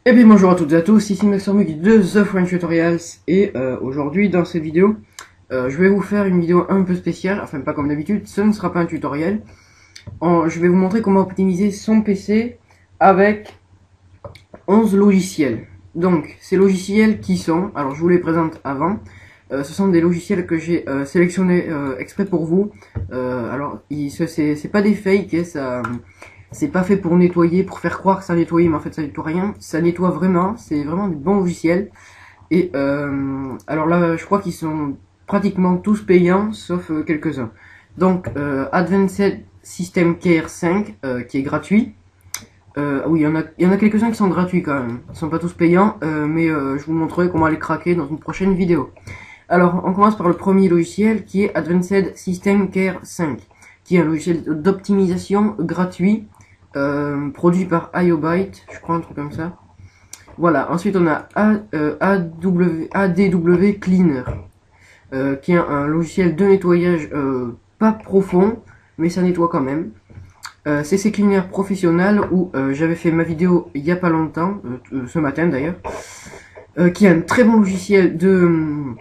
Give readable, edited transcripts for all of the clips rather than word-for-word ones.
Et bien bonjour à toutes et à tous, ici MaxorMug de The French Tutorials et aujourd'hui dans cette vidéo je vais vous faire une vidéo un peu spéciale, enfin pas comme d'habitude, ce ne sera pas un tutoriel. Je vais vous montrer comment optimiser son PC avec 11 logiciels. Donc ces logiciels qui sont, alors je vous les présente avant, ce sont des logiciels que j'ai sélectionnés exprès pour vous. Alors c'est pas des fakes, hein, ça... C'est pas fait pour nettoyer, pour faire croire que ça nettoie, mais en fait ça nettoie rien. Ça nettoie vraiment, c'est vraiment du bon logiciel. Et alors là, je crois qu'ils sont pratiquement tous payants, sauf quelques-uns. Donc Advanced System Care 5, qui est gratuit. Oui, il y en a quelques-uns qui sont gratuits quand même. Ils sont pas tous payants, mais je vous montrerai comment les craquer dans une prochaine vidéo. Alors, on commence par le premier logiciel qui est Advanced System Care 5, qui est un logiciel d'optimisation gratuit. Produit par IOByte, je crois un truc comme ça. Voilà, ensuite on a ADW Cleaner, qui est un logiciel de nettoyage pas profond, mais ça nettoie quand même. CC Cleaner Professionnel, où j'avais fait ma vidéo il y a pas longtemps, ce matin d'ailleurs, qui est un très bon logiciel de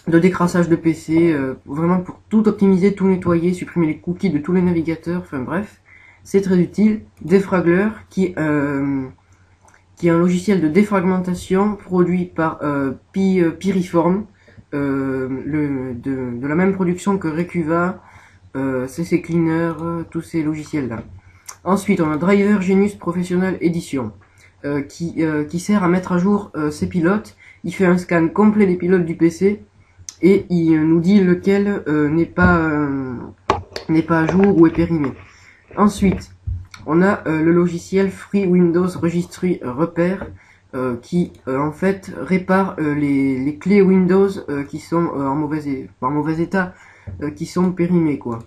décrassage de PC, vraiment pour tout optimiser, tout nettoyer, supprimer les cookies de tous les navigateurs, enfin bref. C'est très utile. Defragler, qui est un logiciel de défragmentation produit par Piriform, de la même production que Recuva, CC Cleaner, tous ces logiciels-là. Ensuite, on a Driver Genius Professional Edition, qui sert à mettre à jour ses pilotes. Il fait un scan complet des pilotes du PC et il nous dit lequel n'est pas à jour ou est périmé. Ensuite, on a le logiciel Free Windows Registry Repair qui en fait répare les clés Windows qui sont en mauvais état, qui sont périmées quoi.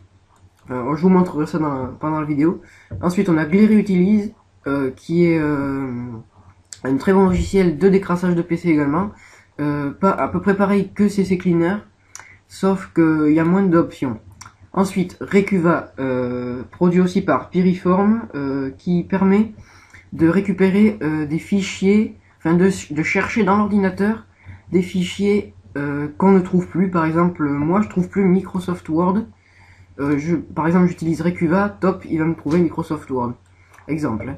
Je vous montrerai ça pendant la vidéo. Ensuite, on a Glary Utilise qui est un très bon logiciel de décrassage de PC également, pas à peu près pareil que CC Cleaner, sauf qu'il y a moins d'options. Ensuite, Recuva, produit aussi par Piriform, qui permet de récupérer des fichiers, enfin de chercher dans l'ordinateur des fichiers qu'on ne trouve plus. Par exemple, moi je trouve plus Microsoft Word. Par exemple, j'utilise Recuva, top, il va me trouver Microsoft Word. Exemple.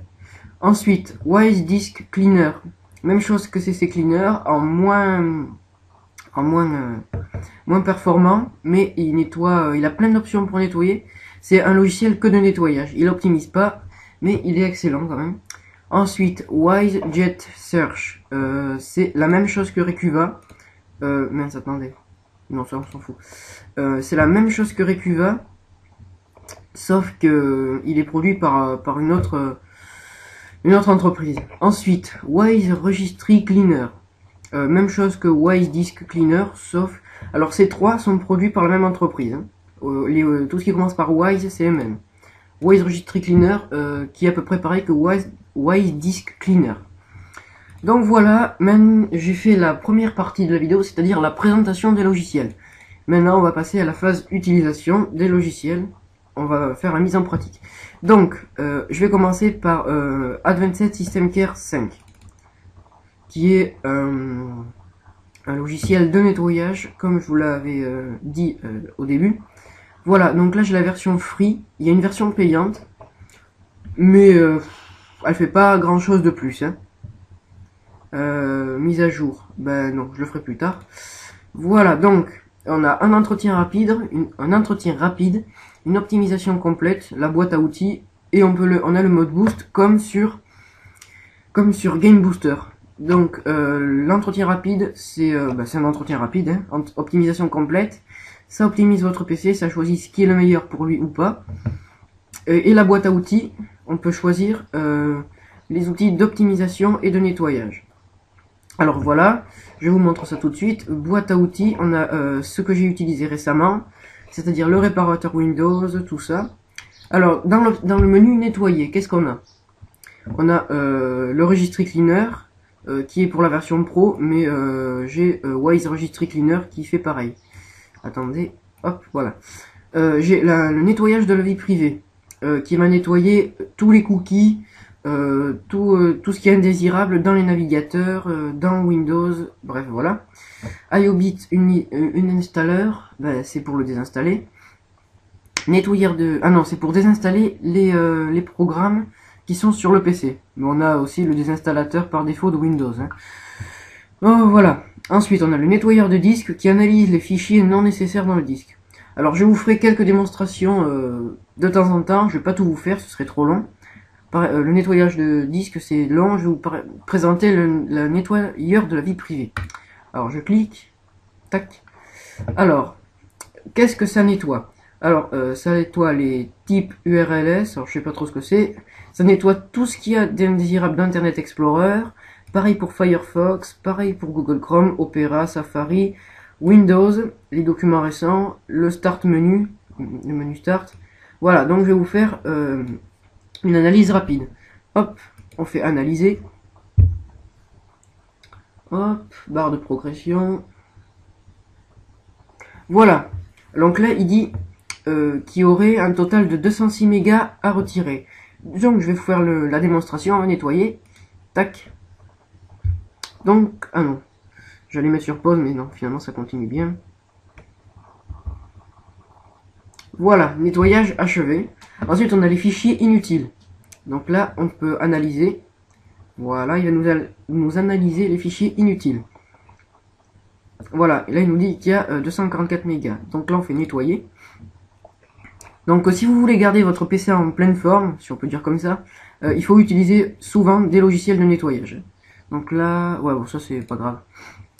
Ensuite, Wise Disk Cleaner, même chose que CC Cleaner, en moins performant, mais il nettoie, il a plein d'options pour nettoyer. C'est un logiciel que de nettoyage, il optimise pas, mais il est excellent quand même. Ensuite, WiseJet Search, c'est la même chose que Recuva. Mince, attendez, non ça on s'en fout. C'est la même chose que Recuva, sauf que il est produit par une autre entreprise. Ensuite, Wise Registry Cleaner. Même chose que Wise Disk Cleaner, sauf... Alors ces trois sont produits par la même entreprise. Hein. Tout ce qui commence par Wise, c'est les mêmes. Wise Registry Cleaner, qui est à peu près pareil que Wise Disk Cleaner. Donc voilà, maintenant j'ai fait la première partie de la vidéo, c'est-à-dire la présentation des logiciels. Maintenant on va passer à la phase utilisation des logiciels. On va faire la mise en pratique. Donc, je vais commencer par Advanced System Care 5. Qui est un logiciel de nettoyage, comme je vous l'avais dit au début. Voilà, donc là j'ai la version free, il y a une version payante, mais elle fait pas grand chose de plus. Hein. Mise à jour, ben non, je le ferai plus tard. Voilà, donc on a un entretien rapide, une optimisation complète, la boîte à outils, et on a le mode boost comme sur Game Booster. Donc l'entretien rapide, c'est un entretien rapide, hein, optimisation complète. Ça optimise votre PC, ça choisit ce qui est le meilleur pour lui ou pas. Et la boîte à outils, on peut choisir les outils d'optimisation et de nettoyage. Alors voilà, je vous montre ça tout de suite. Boîte à outils, on a ce que j'ai utilisé récemment, c'est-à-dire le réparateur Windows, tout ça. Alors dans le menu nettoyer, qu'est-ce qu'on a? On a le Registry Cleaner, qui est pour la version pro, mais j'ai Wise Registry Cleaner qui fait pareil. Attendez, hop, voilà. J'ai le nettoyage de la vie privée, qui va nettoyer tous les cookies, tout ce qui est indésirable dans les navigateurs, dans Windows, bref voilà. IOBit Uninstaller, ben, c'est pour le désinstaller. Nettoyeur de... Ah non, c'est pour désinstaller les programmes qui sont sur le PC. Mais on a aussi le désinstallateur par défaut de Windows. Hein. Oh, voilà. Ensuite, on a le nettoyeur de disque qui analyse les fichiers non nécessaires dans le disque. Alors, je vous ferai quelques démonstrations de temps en temps. Je vais pas tout vous faire, ce serait trop long. Le nettoyage de disque, c'est long. Je vais vous présenter le nettoyeur de la vie privée. Alors, je clique. Tac. Alors, qu'est-ce que ça nettoie? Alors, ça nettoie les types URLs. Alors, je sais pas trop ce que c'est. Ça nettoie tout ce qu'il y a d'indésirable d'Internet Explorer. Pareil pour Firefox, pareil pour Google Chrome, Opera, Safari, Windows, les documents récents, le Start menu, le menu Start. Voilà, donc je vais vous faire une analyse rapide. Hop, on fait analyser. Hop, barre de progression. Voilà, donc là il dit qu'il y aurait un total de 206 mégas à retirer. Donc je vais vous faire la démonstration, on va nettoyer. Tac. Donc, ah non, j'allais mettre sur pause, mais non, finalement ça continue bien. Voilà, nettoyage achevé. Ensuite, on a les fichiers inutiles. Donc là, on peut analyser. Voilà, il va nous analyser les fichiers inutiles. Voilà, et là il nous dit qu'il y a 244 mégas. Donc là, on fait nettoyer. Donc si vous voulez garder votre PC en pleine forme, si on peut dire comme ça, il faut utiliser souvent des logiciels de nettoyage. Donc là, ouais, bon, ça c'est pas grave.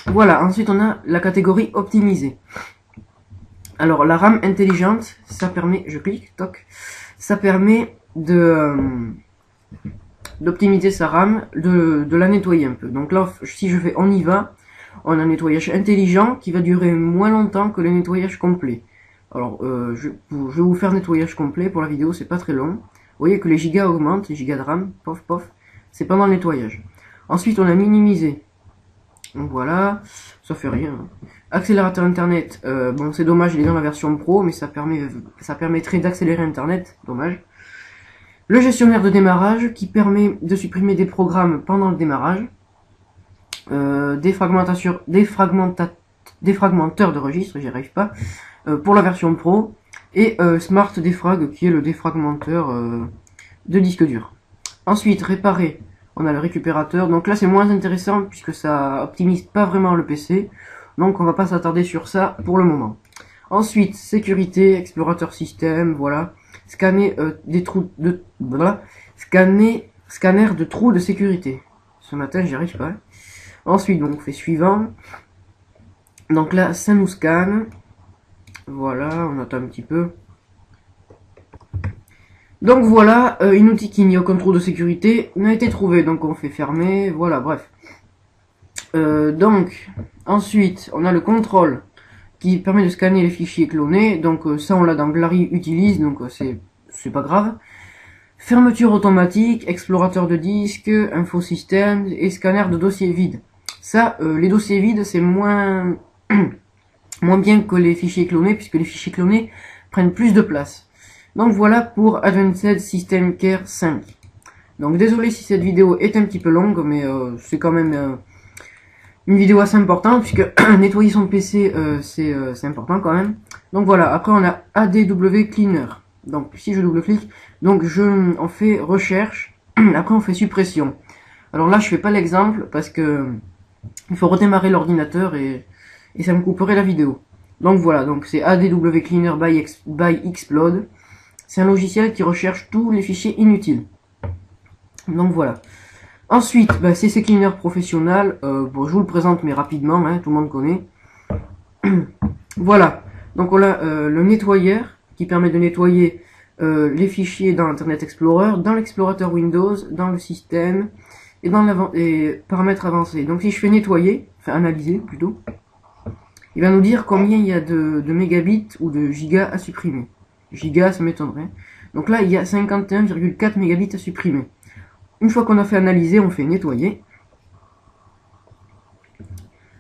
Voilà, ensuite on a la catégorie optimisée. Alors la RAM intelligente, ça permet, je clique, toc, ça permet d'optimiser sa RAM, de la nettoyer un peu. Donc là, si je fais on y va, on a un nettoyage intelligent qui va durer moins longtemps que le nettoyage complet. Alors je vais vous faire nettoyage complet pour la vidéo, c'est pas très long. Vous voyez que les gigas augmentent, les gigas de RAM, pof pof, c'est pendant le nettoyage. Ensuite, on a minimisé. Donc voilà, ça fait rien. Accélérateur Internet, bon c'est dommage, il est dans la version Pro, mais ça permettrait d'accélérer Internet, dommage. Le gestionnaire de démarrage, qui permet de supprimer des programmes pendant le démarrage. Défragmenteur de registre, j'y arrive pas, pour la version Pro. Et Smart Defrag, qui est le défragmenteur de disque dur. Ensuite, réparer. On a le récupérateur, donc là c'est moins intéressant puisque ça optimise pas vraiment le PC, donc on va pas s'attarder sur ça pour le moment. Ensuite, sécurité, explorateur système, voilà, scanner des trous de, voilà, scanner de trous de sécurité. Ce matin j'y arrive pas. Ensuite, donc on fait suivant. Donc là ça nous scanne, voilà, on attend un petit peu. Donc voilà, une outil qui n'y a aucun trou de sécurité n'a été trouvé, donc on fait fermer, voilà, bref. Donc, ensuite, on a le contrôle qui permet de scanner les fichiers clonés, donc ça on l'a dans Glary utilise, donc c'est pas grave. Fermeture automatique, explorateur de disque, infosystème et scanner de dossiers vides. Ça, les dossiers vides, c'est moins bien que les fichiers clonés, puisque les fichiers clonés prennent plus de place. Donc voilà pour Advanced System Care 5. Donc désolé si cette vidéo est un petit peu longue, mais c'est quand même une vidéo assez importante, puisque nettoyer son PC c'est important quand même. Donc voilà, après on a ADW Cleaner. Donc si je double-clique, donc on fait recherche, après on fait suppression. Alors là je fais pas l'exemple, parce que il faut redémarrer l'ordinateur et ça me couperait la vidéo. Donc voilà, donc c'est ADW Cleaner by Explode. C'est un logiciel qui recherche tous les fichiers inutiles. Donc voilà. Ensuite, CC Cleaner professionnel. Bon, je vous le présente mais rapidement, hein, tout le monde connaît. Voilà. Donc on a le nettoyeur qui permet de nettoyer les fichiers dans Internet Explorer, dans l'explorateur Windows, dans le système et dans les paramètres avancés. Donc si je fais nettoyer, enfin analyser plutôt, il va nous dire combien il y a de mégabits ou de gigas à supprimer. Gigas, ça m'étonnerait. Donc là, il y a 51,4 mégabits à supprimer. Une fois qu'on a fait analyser, on fait nettoyer.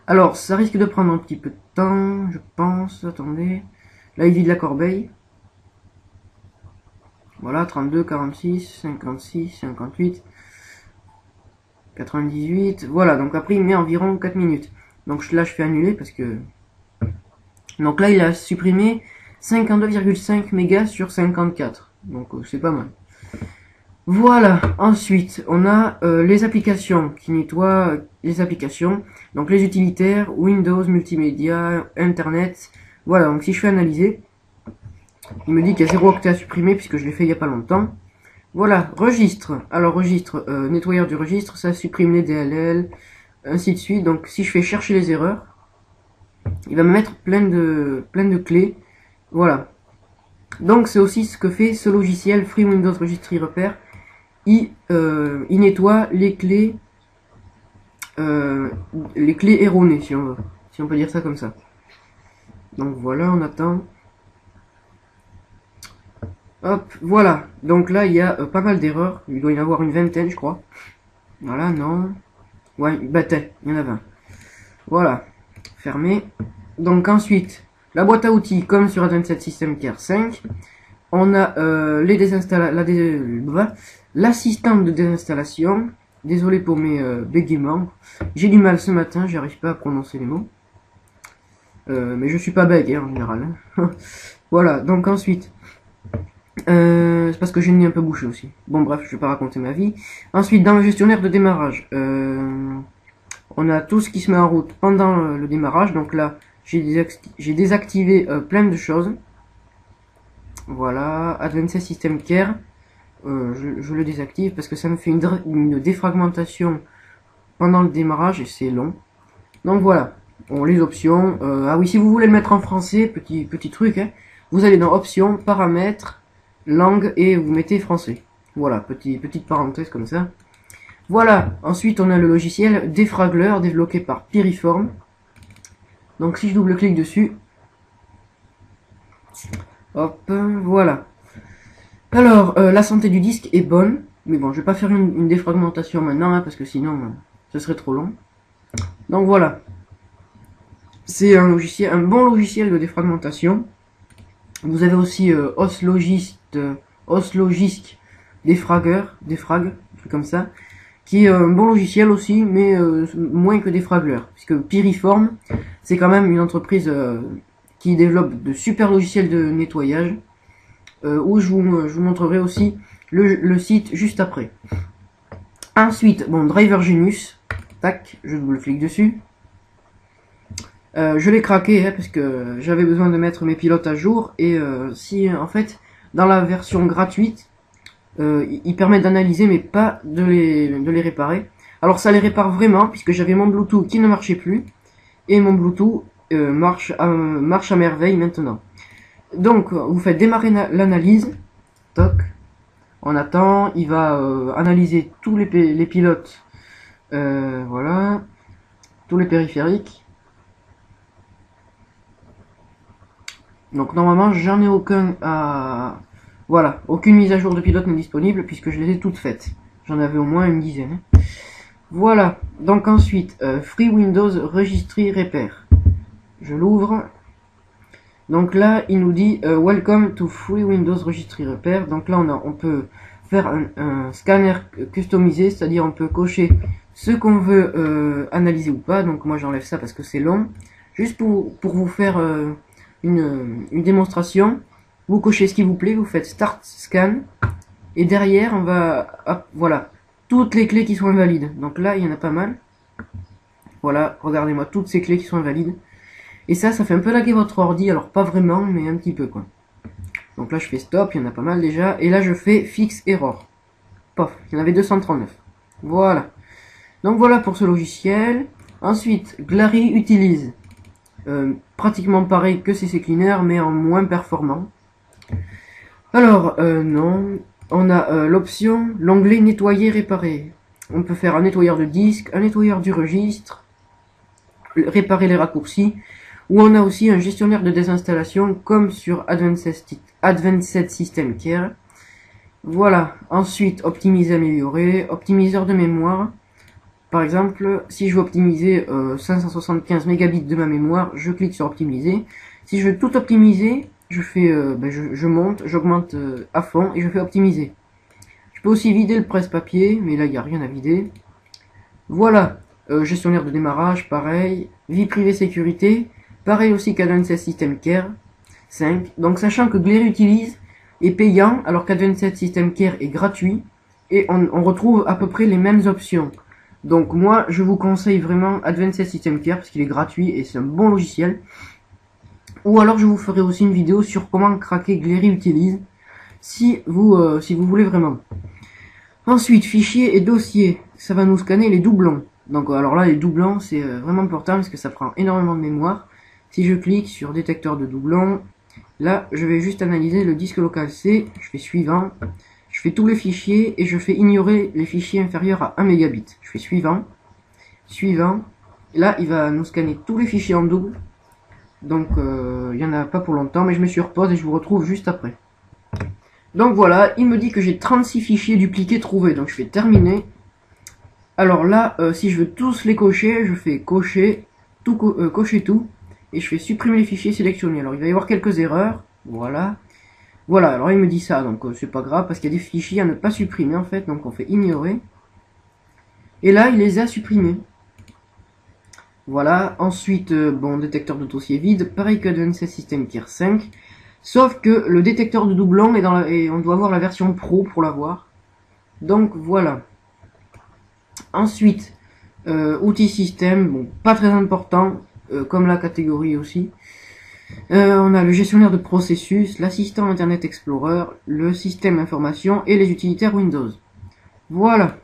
Alors, ça risque de prendre un petit peu de temps, je pense. Attendez. Là, il vide la corbeille. Voilà, 32, 46, 56, 58. 98, voilà, donc après il met environ 4 minutes. Donc là je fais annuler parce que... Donc là il a supprimé 52,5 mégas sur 54. Donc c'est pas mal. Voilà, ensuite on a les applications qui nettoient les applications. Donc les utilitaires, Windows, multimédia, Internet. Voilà, donc si je fais analyser, il me dit qu'il y a 0 octet à supprimer puisque je l'ai fait il n'y a pas longtemps. Voilà, registre. Alors registre, nettoyeur du registre, ça supprime les DLL, ainsi de suite. Donc si je fais chercher les erreurs, il va me mettre plein de clés. Voilà. Donc c'est aussi ce que fait ce logiciel Free Windows Registry Repair. Il nettoie les clés erronées, si on veut. Si on peut dire ça comme ça. Donc voilà, on attend. Hop, voilà. Donc là, il y a pas mal d'erreurs. Il doit y en avoir une vingtaine, je crois. Voilà, non. Ouais, bah il y en a 20. Voilà. Fermé. Donc ensuite, la boîte à outils, comme sur Advanced System Care 5. On a l'assistante de désinstallation. Désolé pour mes bégaiements. J'ai du mal ce matin, j'arrive pas à prononcer les mots. Mais je suis pas bègue en général. Hein. Voilà, donc ensuite... c'est parce que j'ai le nez un peu bouché aussi. Bon bref, je vais pas raconter ma vie. Ensuite, dans le gestionnaire de démarrage, on a tout ce qui se met en route pendant le démarrage. Donc là, j'ai désactivé plein de choses. Voilà, Advanced System Care, je le désactive parce que ça me fait une défragmentation pendant le démarrage et c'est long. Donc voilà, bon, les options. Ah oui, si vous voulez le mettre en français, petit truc, hein, vous allez dans Options, Paramètres, Langue et vous mettez français. Voilà, petite parenthèse comme ça. Voilà, ensuite on a le logiciel Defragler développé par Piriform. Donc si je double-clique dessus, hop, voilà. Alors, la santé du disque est bonne, mais bon, je vais pas faire une défragmentation maintenant, hein, parce que sinon, ce serait trop long. Donc voilà. C'est un bon logiciel de défragmentation. Vous avez aussi Oslogisk Defrag, comme ça, qui est un bon logiciel aussi, mais moins que Defragler, puisque Piriform, c'est quand même une entreprise qui développe de super logiciels de nettoyage, où je vous montrerai aussi le site juste après. Ensuite, bon, Driver Genius, tac, je double-clique dessus. Je l'ai craqué hein, parce que j'avais besoin de mettre mes pilotes à jour et si en fait dans la version gratuite il permet d'analyser mais pas de les réparer. Alors ça les répare vraiment puisque j'avais mon Bluetooth qui ne marchait plus et mon Bluetooth marche à merveille maintenant. Donc vous faites démarrer l'analyse, toc, on attend, il va analyser tous les pilotes, voilà, tous les périphériques. Donc normalement j'en ai aucun à... Voilà, aucune mise à jour de pilote n'est disponible puisque je les ai toutes faites. J'en avais au moins une dizaine. Voilà, donc ensuite, Free Windows Registry Repair. Je l'ouvre. Donc là, il nous dit Welcome to Free Windows Registry Repair. Donc là, on peut faire un scanner customisé, c'est-à-dire on peut cocher ce qu'on veut analyser ou pas. Donc moi j'enlève ça parce que c'est long. Juste pour vous faire... une démonstration, vous cochez ce qui vous plaît, vous faites Start Scan, et derrière on va, hop, voilà, toutes les clés qui sont invalides. Donc là il y en a pas mal. Voilà, regardez-moi toutes ces clés qui sont invalides. Et ça fait un peu laguer votre ordi, alors pas vraiment, mais un petit peu quoi. Donc là je fais stop, il y en a pas mal déjà, et là je fais Fix Error. Pof, il y en avait 239. Voilà. Donc voilà pour ce logiciel. Ensuite, Glary utilise pratiquement pareil que CC Cleaner mais en moins performant. Alors non, on a l'option, l'onglet nettoyer réparer. On peut faire un nettoyeur de disque, un nettoyeur du registre, réparer les raccourcis, ou on a aussi un gestionnaire de désinstallation comme sur Advanced System Care. Voilà, ensuite optimiser, améliorer, optimiseur de mémoire. Par exemple, si je veux optimiser 575 mégabits de ma mémoire, je clique sur optimiser. Si je veux tout optimiser, je fais, je monte, j'augmente à fond et je fais optimiser. Je peux aussi vider le presse-papier, mais là il n'y a rien à vider. Voilà, gestionnaire de démarrage, pareil. Vie privée sécurité, pareil aussi qu'Advanced System Care 5. Donc sachant que Glary utilise est payant alors qu'Advanced System Care est gratuit et on retrouve à peu près les mêmes options. Donc moi je vous conseille vraiment Advanced System Care parce qu'il est gratuit et c'est un bon logiciel. Ou alors je vous ferai aussi une vidéo sur comment craquer Glary utilise si vous voulez vraiment. Ensuite, fichiers et dossiers, ça va nous scanner les doublons. Donc alors là, les doublons, c'est vraiment important parce que ça prend énormément de mémoire. Si je clique sur détecteur de doublons, là, je vais juste analyser le disque local C, je fais suivant, je fais tous les fichiers et je fais ignorer les fichiers inférieurs à 1 mégabit. Je fais suivant, suivant, et là, il va nous scanner tous les fichiers en double. Donc, il n'y en a pas pour longtemps, mais je me suis repose et je vous retrouve juste après. Donc voilà, il me dit que j'ai 36 fichiers dupliqués trouvés, donc je fais terminer. Alors là, si je veux tous les cocher, je fais cocher tout, et je fais supprimer les fichiers sélectionnés. Alors il va y avoir quelques erreurs, voilà. Voilà, alors il me dit ça, donc c'est pas grave, parce qu'il y a des fichiers à ne pas supprimer en fait, donc on fait ignorer. Et là, il les a supprimés. Voilà, ensuite, bon, détecteur de dossier vide, pareil que Advanced System Care 5. Sauf que le détecteur de doublons est et on doit avoir la version pro pour l'avoir. Donc voilà. Ensuite, outils système, bon, pas très important, comme la catégorie aussi. On a le gestionnaire de processus, l'assistant Internet Explorer, le système information et les utilitaires Windows. Voilà.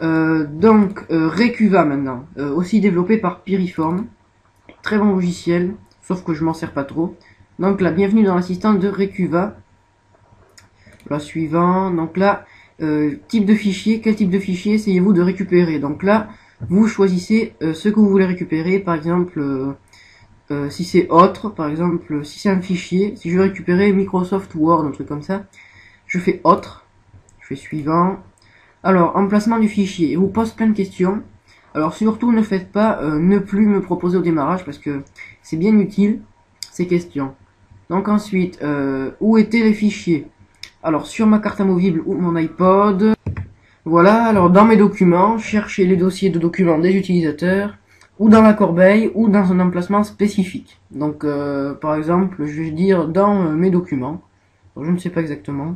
Donc, Recuva maintenant, aussi développé par Piriform. Très bon logiciel, sauf que je m'en sers pas trop. Donc là, bienvenue dans l'assistant de Recuva. Là, suivant. Donc là, type de fichier. Quel type de fichier essayez-vous de récupérer? Donc là, vous choisissez ce que vous voulez récupérer. Par exemple, si c'est autre, par exemple, si c'est un fichier, si je veux récupérer Microsoft Word, un truc comme ça, je fais autre. Je fais suivant. Alors, emplacement du fichier. Il vous pose plein de questions. Alors surtout, ne faites pas ne plus me proposer au démarrage parce que c'est bien utile ces questions. Donc ensuite, où étaient les fichiers? Alors sur ma carte amovible ou mon iPod. Voilà, alors dans mes documents, cherchez les dossiers de documents des utilisateurs, ou dans la corbeille, ou dans un emplacement spécifique. Donc par exemple, je vais dire dans mes documents. Donc, je ne sais pas exactement.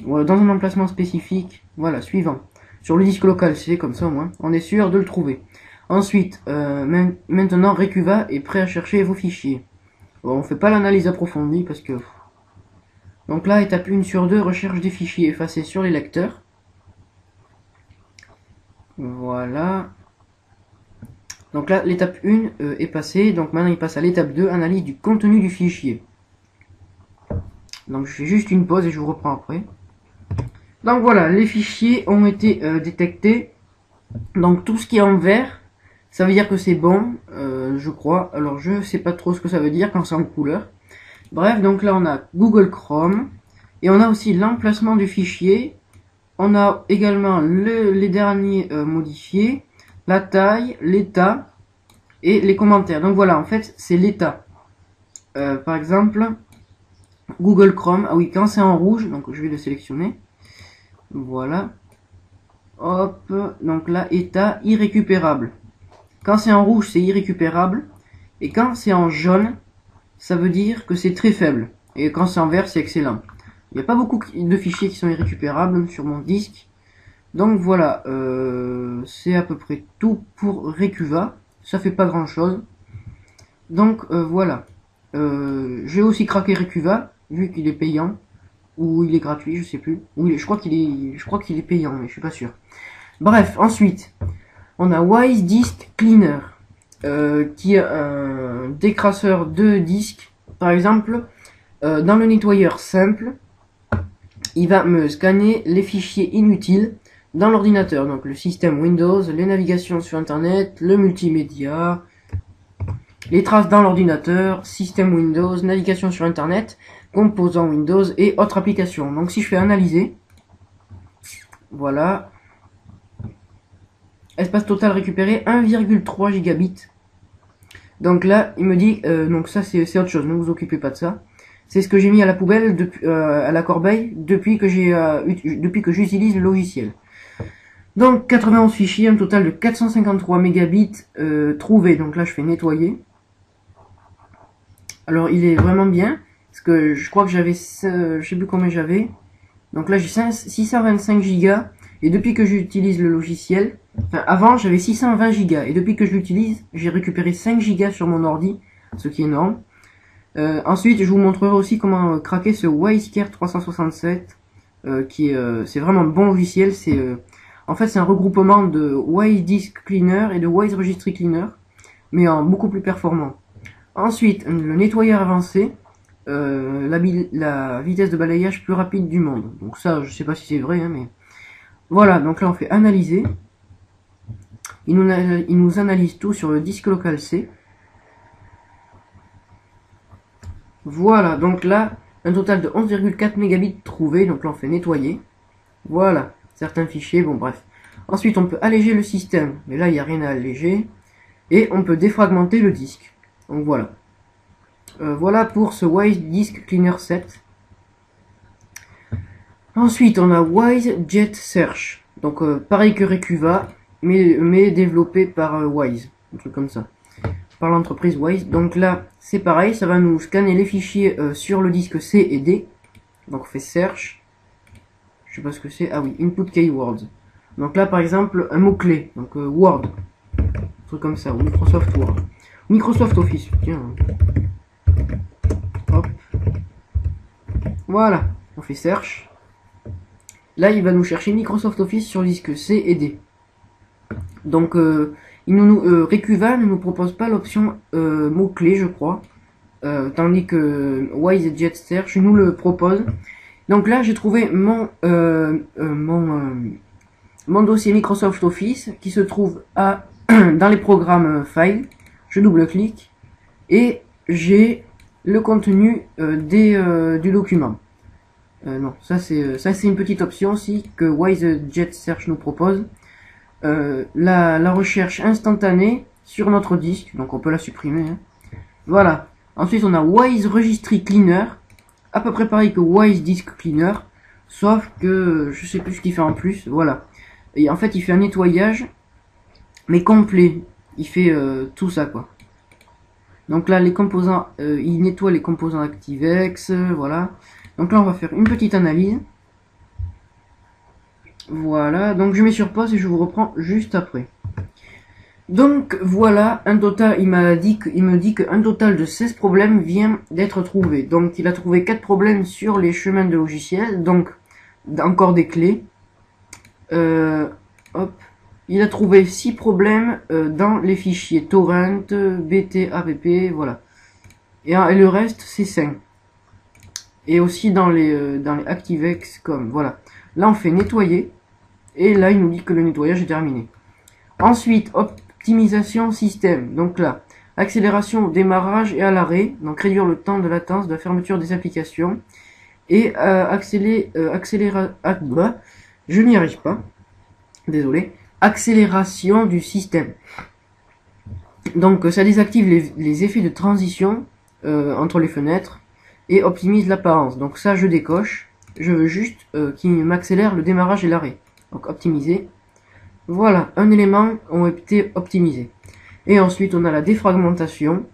Voilà, dans un emplacement spécifique. Voilà, suivant. Sur le disque local C, comme ça au moins, on est sûr de le trouver. Ensuite, maintenant Recuva est prêt à chercher vos fichiers. Bon, on fait pas l'analyse approfondie parce que... Donc là, étape 1 sur 2, recherche des fichiers effacés sur les lecteurs. Voilà. Donc là, l'étape 1 est passée. Donc maintenant, il passe à l'étape 2, analyse du contenu du fichier. Donc je fais juste une pause et je vous reprends après. Donc voilà, les fichiers ont été détectés. Donc tout ce qui est en vert, ça veut dire que c'est bon, je crois. Alors je sais pas trop ce que ça veut dire quand c'est en couleur. Bref, donc là on a Google Chrome. Et on a aussi l'emplacement du fichier. On a également les derniers modifiés, la taille, l'état et les commentaires. Donc voilà, en fait c'est l'état. Par exemple, Google Chrome, ah oui, quand c'est en rouge, donc je vais le sélectionner. Voilà. Hop, donc là, état irrécupérable. Quand c'est en rouge, c'est irrécupérable. Et quand c'est en jaune, ça veut dire que c'est très faible. Et quand c'est en vert, c'est excellent. Il n'y a pas beaucoup de fichiers qui sont irrécupérables sur mon disque. Donc voilà, c'est à peu près tout pour Recuva. Ça fait pas grand chose. Donc voilà. J'ai aussi craqué Recuva, vu qu'il est payant. Ou il est gratuit, je sais plus. Oui, je crois qu'il est payant, mais je suis pas sûr. Bref, ensuite, on a Wise Disk Cleaner, qui est un décrasseur de disques. Par exemple, dans le nettoyeur simple, il va me scanner les fichiers inutiles dans l'ordinateur. Donc le système Windows, les navigations sur Internet, le multimédia, les traces dans l'ordinateur, système Windows, navigation sur Internet, composants Windows et autres applications. Donc si je fais analyser, voilà, espace total récupéré 1,3 gigabits. Donc là, il me dit, donc ça c'est autre chose, ne vous occupez pas de ça. C'est ce que j'ai mis à la poubelle, à la corbeille, depuis que j'utilise le logiciel. Donc 91 fichiers, un total de 453 mégabits trouvés. Donc là je fais nettoyer. Alors il est vraiment bien, parce que je crois que j'avais, je sais plus combien j'avais. Donc là j'ai 625 gigas, et depuis que j'utilise le logiciel, enfin avant j'avais 620 gigas, et depuis que je l'utilise, j'ai récupéré 5 gigas sur mon ordi, ce qui est énorme. Ensuite je vous montrerai aussi comment craquer ce WiseCare 367, c'est vraiment un bon logiciel. En fait c'est un regroupement de Wise Disk Cleaner et de Wise Registry Cleaner, mais en beaucoup plus performant. Ensuite, le nettoyeur avancé, la vitesse de balayage plus rapide du monde. Donc ça, je sais pas si c'est vrai, hein, mais voilà. Donc là, on fait analyser. Il nous analyse tout sur le disque local C. Voilà. Donc là, un total de 11,4 mégabits trouvés. Donc là, on fait nettoyer. Voilà. Certains fichiers. Bon, bref. Ensuite, on peut alléger le système, mais là, il n'y a rien à alléger. Et on peut défragmenter le disque. Donc voilà. Voilà pour ce Wise Disk Cleaner 7. Ensuite, on a Wise Jet Search. Donc pareil que Recuva, mais développé par Wise. Un truc comme ça. Par l'entreprise Wise. Donc là, c'est pareil, ça va nous scanner les fichiers sur le disque C et D. Donc on fait Search. Je sais pas ce que c'est. Ah oui, Input Keywords. Donc là, par exemple, un mot-clé. Donc Word. Un truc comme ça. Ou Microsoft Word. Microsoft Office. Tiens. Hop. Voilà, on fait search. Là, il va nous chercher Microsoft Office sur le disque C et D. Donc, Recuva ne nous propose pas l'option mot-clé, je crois. Tandis que Wise Jet Search nous le propose. Donc là, j'ai trouvé mon dossier Microsoft Office qui se trouve dans les programmes File. Je double-clique et j'ai le contenu du document. Non, ça c'est une petite option aussi que Wise Jet Search nous propose. La recherche instantanée sur notre disque, donc on peut la supprimer. Hein. Voilà. Ensuite on a Wise Registry Cleaner, à peu près pareil que Wise Disk Cleaner, sauf que je sais plus ce qu'il fait en plus. Voilà. Et en fait il fait un nettoyage, mais complet. Il fait tout ça quoi. Donc là, les composants, il nettoie les composants ActiveX, voilà. Donc là, on va faire une petite analyse. Voilà, donc je mets sur pause et je vous reprends juste après. Donc voilà, un total, il me dit qu'un total de 16 problèmes vient d'être trouvé. Donc il a trouvé 4 problèmes sur les chemins de logiciels, donc encore des clés. Hop. Il a trouvé 6 problèmes dans les fichiers torrent, bt, app, voilà. Et le reste, c'est 5. Et aussi dans les ActiveX, comme, voilà. Là, on fait nettoyer. Et là, il nous dit que le nettoyage est terminé. Ensuite, optimisation système. Donc là, accélération au démarrage et à l'arrêt. Donc réduire le temps de latence de la fermeture des applications. Et je n'y arrive pas. Désolé. Accélération du système. Donc ça désactive les effets de transition entre les fenêtres et optimise l'apparence. Donc ça je décoche. Je veux juste qu'il m'accélère le démarrage et l'arrêt. Donc optimiser. Voilà, un élément a été optimisé. Et ensuite on a la défragmentation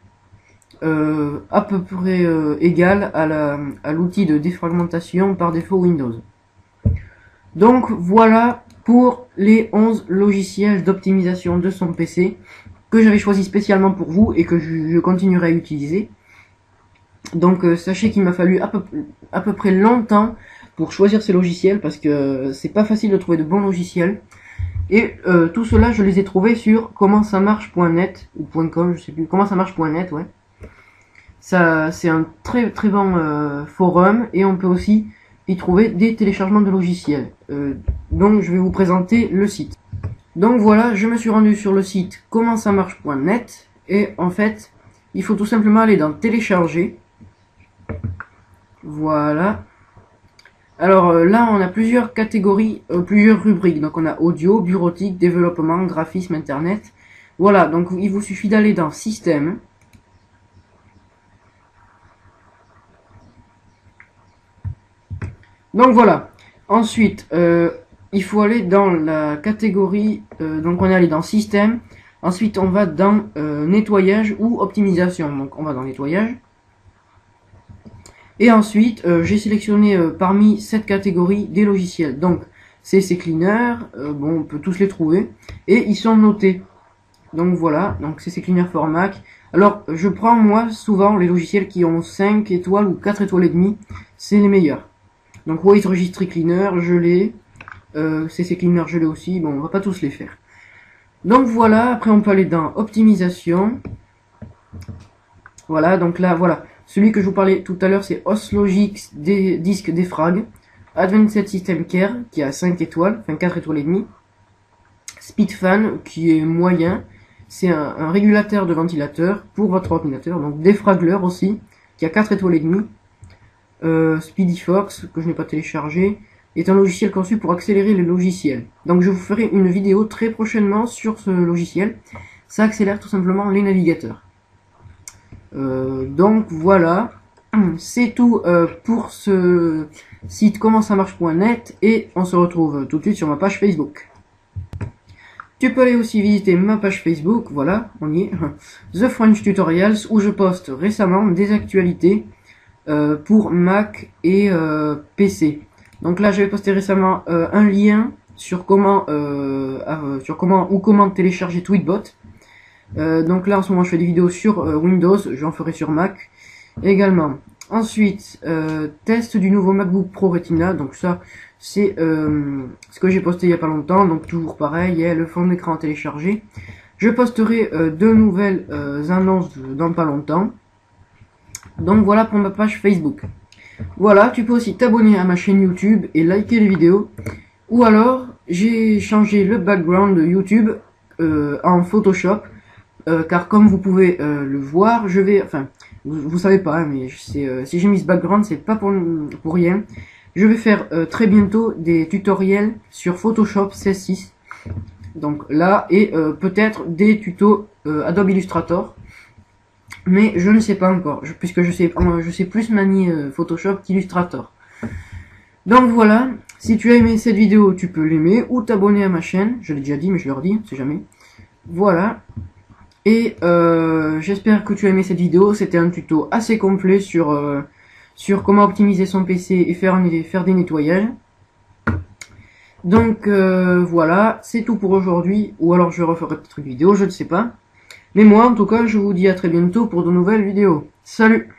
à peu près égale à l'outil de défragmentation par défaut Windows. Donc voilà pour les 11 logiciels d'optimisation de son PC que j'avais choisi spécialement pour vous et que je continuerai à utiliser. Donc sachez qu'il m'a fallu à peu près longtemps pour choisir ces logiciels parce que c'est pas facile de trouver de bons logiciels. Et tout cela je les ai trouvés sur commentsamarche.net ou .com, je sais plus, commentsamarche.net, ouais. Ça c'est un très très bon forum et on peut aussi y trouver des téléchargements de logiciels. Donc je vais vous présenter le site. Donc voilà, je me suis rendu sur le site commentsamarche.net et en fait, il faut tout simplement aller dans télécharger. Voilà. Alors là, on a plusieurs catégories, plusieurs rubriques. Donc on a audio, bureautique, développement, graphisme, internet. Voilà, donc il vous suffit d'aller dans système. Donc voilà. Ensuite, il faut aller dans la catégorie, donc on est allé dans système, ensuite on va dans nettoyage ou optimisation, donc on va dans nettoyage. Et ensuite, j'ai sélectionné parmi cette catégorie des logiciels. Donc, CC Cleaner, bon, on peut tous les trouver. Et ils sont notés. Donc voilà, donc CC Cleaner for Mac. Alors, je prends moi souvent les logiciels qui ont 5 étoiles ou 4 étoiles et demie. C'est les meilleurs. Donc White Registry Cleaner, je l'ai. CC Cleaner, je l'ai aussi. Bon, on va pas tous les faire. Donc voilà, après on peut aller dans Optimisation. Voilà, donc là, voilà. Celui que je vous parlais tout à l'heure, c'est Oslogix Disk Defrag. Advanced System Care, qui a 5 étoiles, enfin 4 étoiles et demie. Speedfan, qui est moyen. C'est un régulateur de ventilateur pour votre ordinateur. Donc Defragler aussi, qui a 4 étoiles et demie. SpeedyFox, que je n'ai pas téléchargé, est un logiciel conçu pour accélérer les logiciels. Donc je vous ferai une vidéo très prochainement sur ce logiciel. Ça accélère tout simplement les navigateurs. Donc voilà, c'est tout pour ce site commentsamarche.net et on se retrouve tout de suite sur ma page Facebook. Tu peux aller aussi visiter ma page Facebook, voilà, on y est, The French Tutorials, où je poste récemment des actualités pour Mac et PC. Donc là j'avais posté récemment un lien sur comment télécharger Tweetbot. Donc là en ce moment je fais des vidéos sur Windows, j'en ferai sur Mac également. Ensuite, test du nouveau MacBook Pro Retina, donc ça c'est ce que j'ai posté il y a pas longtemps, donc toujours pareil, il y a le fond d'écran à télécharger. Je posterai de nouvelles annonces dans pas longtemps. Donc voilà pour ma page Facebook. Voilà, tu peux aussi t'abonner à ma chaîne YouTube et liker les vidéos. Ou alors, j'ai changé le background de YouTube en Photoshop. Car comme vous pouvez le voir, je vais, enfin, vous savez pas, hein, mais si j'ai mis ce background, c'est pas pour rien. Je vais faire très bientôt des tutoriels sur Photoshop 16.6. Donc là, et peut-être des tutos Adobe Illustrator. Mais je ne sais pas encore, puisque je sais plus manier Photoshop qu'Illustrator. Donc voilà, si tu as aimé cette vidéo, tu peux l'aimer ou t'abonner à ma chaîne. Je l'ai déjà dit, mais je le redis, on sait jamais. Voilà. Et j'espère que tu as aimé cette vidéo. C'était un tuto assez complet sur comment optimiser son PC et faire des nettoyages. Donc voilà, c'est tout pour aujourd'hui. Ou alors je referai peut-être une vidéo, je ne sais pas. Mais moi, en tout cas, je vous dis à très bientôt pour de nouvelles vidéos. Salut!